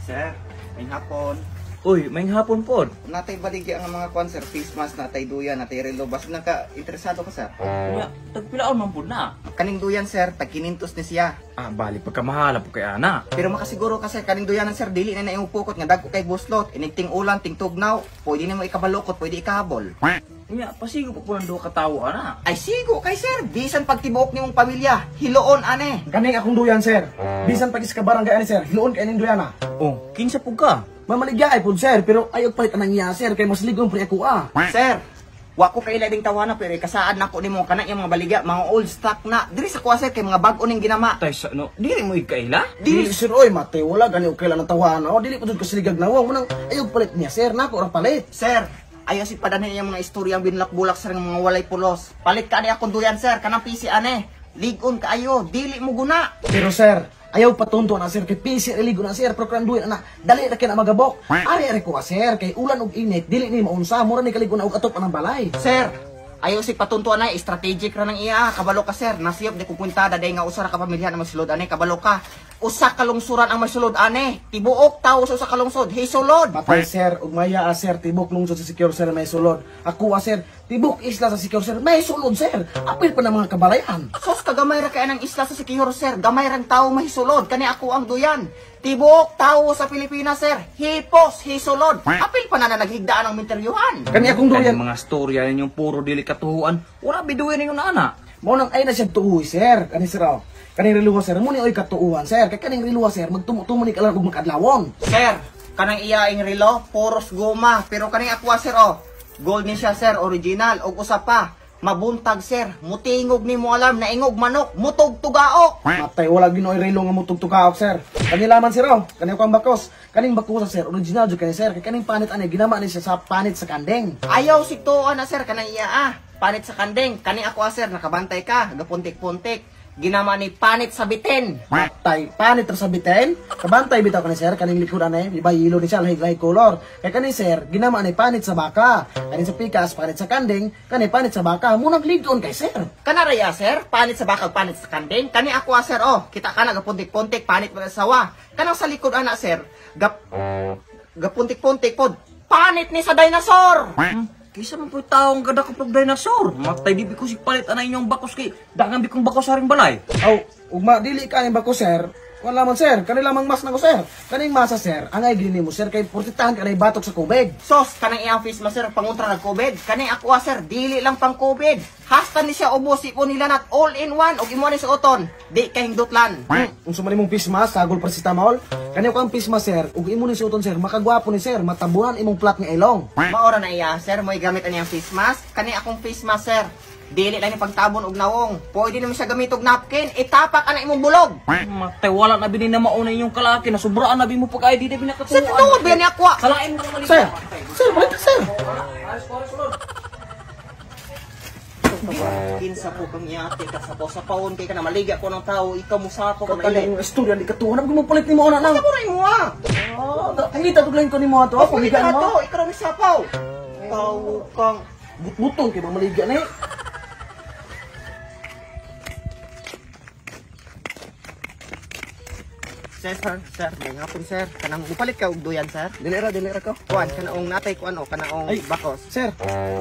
Sir, may hapon. Uy, may hapon po. Natay baligya ang mga kwan, sir. Face mask, natay duyan, natay relo. Basta nagka-interesado ka, sir. Ya, tagpilaon man po na. Kaning duyan, sir, tag-kinintos ni siya. Ah, bali, pagkamahala po kay Ana. Pero makasiguro ka, sir, kaning duyan, sir, dili na naimupukot nga dagko kay buslot. Inigting ulan, ting tugnaw. Pwede na mo ikabalokot, pwede ikahabol. Ya, pasigo po po ng duha katawo, Ana. Ay, sigo kay, sir. Bisan pagtibuok ni mong pamilya. Hiloon, ane. Kaning akong duyan, sir. Bisan pagis ka barangay ani, sir. Hinuon kay ning duyan, Oh, kinsa po ka? Mamaligya ay pud, sir, pero ayog palit anang iya, sir, kay mas ligong pre ako Sir, wa ko kay lading tawana pero kasaan na ko nimo kana yung mga baligya, mga old stock na. Diri sa kuha, sir, kay mga bag-o ning ginama. Tay sa no, dili mo ikaila? Dili, sir, oy, mate, wala gani okay lang ang tawahan. O, dili pud kasiligag na wong manang ayog palit niya, sir, nako ra palit. Sir, ayaw si padanan yung mga istoryang binlak-bulak sir ng mga walay pulos. Palit ka ni akong duyan, sir, kanang PC ane. Ligon ka ayo, dili mo guna. Pero, sir, ayaw patunto na, sir, kay PC religo na, sir, pero kan duyan na dali ra kay na magabok. Ari ko, sir, kay ulan ug init, dili ni maunsa, mura ni kaligo na og atop anang balay. Sir, ayaw si patuntuan ay strategic ra nang iya. Kabalo ka, sir. Nasiyop di kukuntada day nga usa ra ka pamilya na magsulod ane. Kabalo ka. Usa ka lungsuran ang magsulod ane. Tibuok tao sa kalungsod. Hey sulod. Patay, sir, ug maya, sir, tibok lungsod sa secure, sir, may sulod. Ako, sir, tibok isla sa secure, sir, may sulod, sir. Apil pa ng mga kabalayan. Sos kagamay ra kay anang isla sa Sikihor, sir. Gamay rang tao mahisulod. Kani ako ang duyan. Tibuok tao sa Pilipinas, sir. Hipos, hisulod. Apil pa na naghigdaan ang minteryuhan. Kani akong duyan. Kani mga storya ninyong puro dili katuhuan. Wala biduin ninyo na Ana. Mo nang ay na siya tuoy, sir. Kani sir, oh. Kaning riluwa, sir, mo ni oy katuuhan, sir. Kay kaning riluwa, sir, magtumo-tumo ni kalag ug makadlawon. Sir, kanang iyaing relo, puros goma. Pero kaning aqua, sir, oh. Gold ni siya, sir, original. Og usa pa, mabuntag, sir. Mutingog ni mo alam na ingog manok. Mutog tugaok. Matay, wala ginoy relo nga mutugtukaok, sir. Kani laman, sir, oh. Kani ko ang bakos. Kaning bakusa, sir, original jud kani, sir. Kay kaning panit ani ginama ni siya sa panit sa kandeng. Ayaw si tuwa na, sir, kanang iya, panit sa kandeng. Kani ako, sir, nakabantay ka. Gapuntik-puntik. Ginama ni panit sa bitin. Matay, panit ra sa biten. Kabantay bitaw kani, sir, kaning likod ani, iba yelo ni siya lahi color. Kay kani, sir, ginama ni panit sa baka. Kani sa pikas, panit sa kandeng, kani panit sa baka. Munang ligon kay, sir. Kanaraya, sir, panit sa bakal, panit sa kandeng. Kani ako, sir, oh, kita ka na gapuntik-puntik, panit mo na sawa. Kanang sa likod, ana, sir, gapuntik-puntik pod, panit ni sa dinosaur. Kisa man po taong gada ko pag dinosaur. Matay di ko si palit ana inyong bakos kay dagan bi kong bakos sa ring balay. Aw, ugma dili ka ni bako, sir. Wala man, sir. Kani lamang mas na ko, sir. Kaning masa, sir. Ang ay gini mo, sir, kay purtitahan ka na batok sa kubig. Sos, kanang iyang face mask, sir, panguntra ng COVID. Kanang ako, sir, dili lang pang COVID. Hasta ni siya ubos, ipon nila nat all in one. Og imo ni sa uton, di kahing dutlan. Unsa man imong pisma, sagol paracetamol. Kani ko ang pisma, sir. Ug imo ni suton, sir. Makagwapo ni, sir. Matabunan imong plat nga ilong. Maora na iya, sir, mo'y gamit aniyang face mask. Kani akong face mask, sir. Dili lang ni pagtabon og nawong. Pwede naman siya gamit og napkin. Itapak ana imong bulog. Matay wala na bini na mauna inyong kalaki na sobraan na bi mo pagay di na binakatuan. Sir, tuod ba ni ako? Salain mo naman. Sir, sir, balik ka, sir. Kinsa po kang iyate ka sa pawon kay ka na maligya ko ng tao. Ikaw mo sa ako Kani yung istorya di katuhan. Mo palit nimo ana nang. Saburay mo ah. Oh, hangita tuglain ko nimo ato. Ako Pagigan liga mo. to, ikaw ni sapaw. Tao kang Butong kay maligya ni. Sir, may hapon, sir. Kanang mupalit ka og duyan, sir. Dili ra ko. Kuan, kanaong natay kuan o, kanaong Ay. bakos. Sir,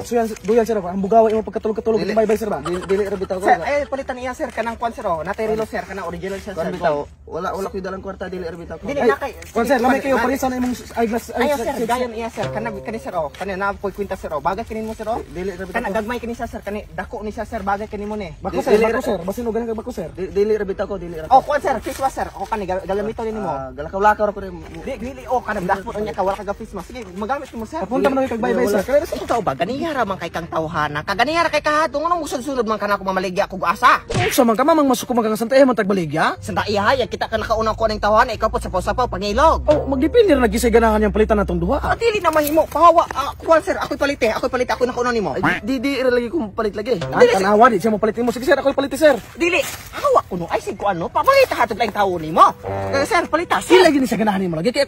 suyan duyan, sir. Ang bugawa imo pagkatulog-katulog Dili. bye-bye, sir ba? Dili ra bitaw ko. Sir, ay palitan niya, sir. Kanang kuan, sir, o. Natay relo, sir. Kanang original, sir. Kuan Sir, bitaw. Wala ko dalang kwarta, dili ra bitaw ko. Dili Ay, na kay. kuan, sir, lamay kayo parisan imong eyeglass. Ayo, sir. Gayon iya, sir. Kanang kani, sir, o. Kanang napoy kwinta, sir, o. Bagay kinin mo, sir, o. Dili ra bitaw Kanang ko. gagmay kini siya, sir. Kani dako ni siya, sir. Bagay kini mo ni. Bako, Dili- sir. Basin ugan ka bako, sir. Dili ra bitaw ko, dili ra Oh, kuan, sir. Face wash, sir. O, kani gagamito ni mo. Galakaw-lakaw ra ko rin. Dili, o. Kanang dako niya ka. Wala ka face mask. Sige, magamit mo, sir. Papunta man kay bye-bye, sir. Kaya Ito tao ba? Ganiyara man kay kang tawhana. Kaganiyara kay kahatong. Anong musod-sunod man ka na ako mamaligya ako asa? unsa man ka mamang masuko man kang santay man tagbaligya? Sanda ihaya, kita ka nakaunang ko ng tawhana. Ikaw po sapaw-sapaw, pangilog. Oh, magdipindi ra nagisay ganahan yang palitan natong duha. Dili naman himo. Pahawa. Kuan, sir. Ako'y palite. Ako nakaunang nimo. Di ra lagi ko palit lagi. Dili, sir. Tanawa di siya mo palit mo. Sige, sir, ako palit, sir. Dili. Hawak ko no. Ay, sig ko ano. Papalita hatod lang tawo nimo. Sir, palita. Di Sir. lagi ni sa ganahan nimo lagi. Kaya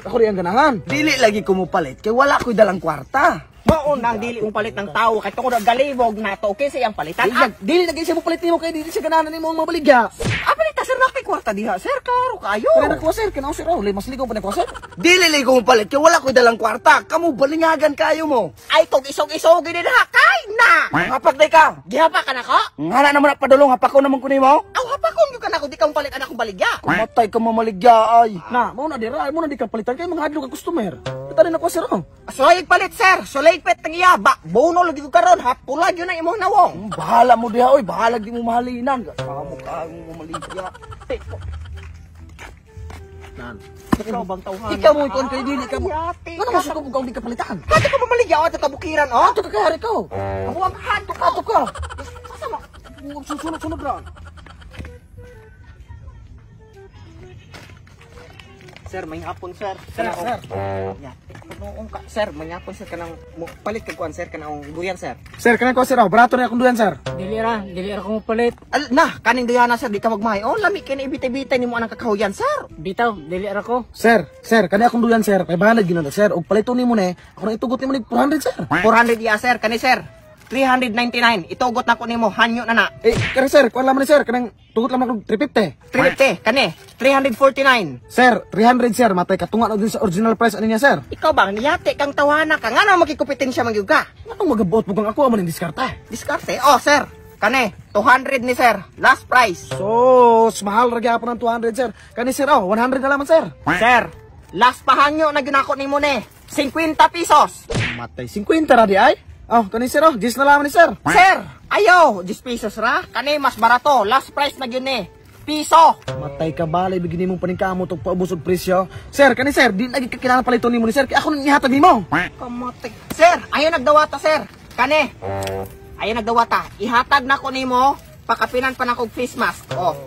ako rin ang ganahan. Dili lagi ko mo palit. Kaya wala ko'y dalang kwarta. Maunang dili mong palit ng tao. Kahit ako galibog na to. Okay, siyang palitan. Dili lagi siya mo palit nimo kaya dili siya ganahan nimo ang mabaligya. Palita, sir, nakay kwarta diha, sir, klaro kayo. Kaya nakuha sir, kinaw sir, oh, mas ligaw pa na ko sir. Dili ligo mo palit, kaya wala ko'y dalang kwarta. Kamu balingagan kayo mo. Ay, tog isog-isog din ha, kay na. Hapak day ka. Gihapa ka na ko? Ngana naman na padulong, hapak ko naman kunin mo. Aw, hapakon yung ka na ko, di kang palit anak kong baligya. Kumatay ka mamaligya ay. Na, mo na dira, mo na di ka palitan kay mga hadlok ka customer. Kita rin ako sir, oh. Sulayig palit, sir. Sulayig pet ng iya. Bono lagi ko karon, ha? Pulag yun ang imong nawong. Bahala mo diha, oy. Bahala di mo mahalinan. Kamu mo mamaligya. Nan. Ikaw bang tawhan? Ikaw mo ikon kay dili ka mo. Yate. Ano masuk ko bukaw di ka palitan? Hato ka mamaligya, ato kabukiran, oh. Ato ka kaya ko. Ako ang hato ka. Ato ka. Sasama. Sunod ron. Sir, may hapon, sir. Sir, sir. Sir, may hapon, sir. Kanang palit ka kuan, sir. Kanang duyan, sir. Sir, kanang ko sir, oh. Barato na akong duyan sir. Dili ra ko mo palit. Na, kaning duyana, sir. Di ka magmahay. Oh, lami ka na ibitay-bitay ni mo anang kakahuyan, sir. Bitaw, dili ra ko. Sir, kanang akong duyan sir. 500 ginanda sir. Og palito nimo ni, ako na itugot nimo ni 400 sir. 400 iya, sir. Kani, sir. 399. Itugot na ko nimo. Hanyo na na. Eh, kaya sir, kuan lamang ni sir, kanang tugot lamang og 350. 350. Kani. 349. Sir, 300 sir, matay katunga na din sa original price ani niya sir. Ikaw bang niyate kang tawana ka? Nga na makikupitensya magyug ka? Anong magabot bugang ako amo ning diskarta? Diskarte. Oh, sir. Kani. 200 ni sir. Last price. So, mahal ra gyapon ang 200 sir. Kani sir, oh, 100 na lamang sir. Sir. Last pahanyo na ginako nimo ni. 50 pesos. Matay 50 ra di ay. Oh, kani sir, oh, 10 na lamang ni sir. Sir, ayo, 10 pesos ra. Kani mas barato. Last price na gyud ni. Piso. Matay ka balay bigyan nimong paningkamo tog paubos og presyo. Sir, kani sir, di lagi ka kinahanglan paliton nimo ni sir kay ako nang ihatag nimo. Kamatik. Sir, ayo nagdawata, sir. Kani. Ayo nagdawata. Ihatag na ko nimo. Pakapinan pa na kog face mask. Oh.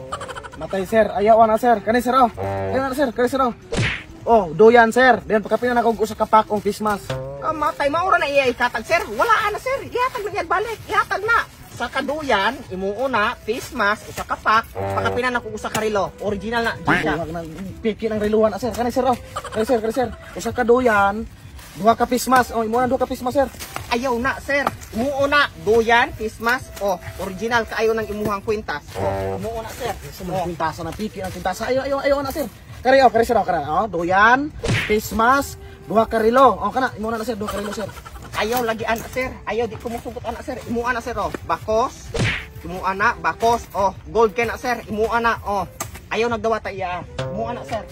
Matay sir, ayaw na sir. Kani sir, oh. Ayaw na sir, kani sir, oh. Oh, doyan sir. Diyan pagkapinan ako usa ka pack og face mask. Kamatay, maura na iya ikatag, sir. Wala na, sir. Ihatag na yan, balik. Ihatag na. Sa kaduyan, imuuna, face mask, isa ka pack, pakapinan ako usa ka relo. Original na. Diyan. Wag na piki ng reluhan sir. Kani sir, oh. Kani sir. Usa ka doyan, duha ka face mask. Oh, imo na duha ka face mask sir. Ayaw na, sir. Imuuna, duyan, face mask, oh, original kaayo ng imuhang kwintas. Oh, imuuna, sir. Sa mga kwintasa na piki ng kwintasa. Ayaw na sir. Kari sir, oh, kara. Oh, doyan, face mask, duha ka relo. Oh, kana, imo na sir, duha ka relo sir. Ayaw lagi ana, sir. Ayaw di ko musugot ana, sir. Imuuna na, sir, oh. Bakos. Imuana, bakos. Oh, gold ken na, sir. Imuana, oh. Ayaw nagdawata iya. Imuana, sir.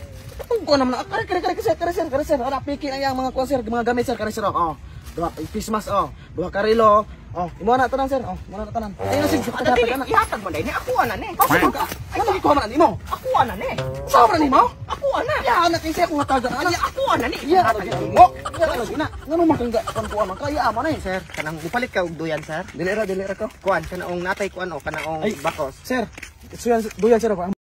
Ko naman, kari sir. Ana piki na yang mga kuan sir, mga gamit sir, kari sir, oh. Duha face mask, oh. Duha ka relo. Oh, imo na tanan sir. Oh, imo na tanan. Ayun na sir, Ada dili ihatag man dai ni ako ana ni. Kasi ka. Ano ko man nimo? Ako ana ni. Sobra nimo? Ako ana. Ya, anak kinsa ko hatagan. Ani ako ana ni. Iya, mo. Gina, ngano man kang kuan man kaya man eh. Sir, kanang mupalit ka og duyan, sir. Dili ra ko. Kuan kanaong natay kuan o kanaong Ay. bakos. Sir, suyan duyan sir ako.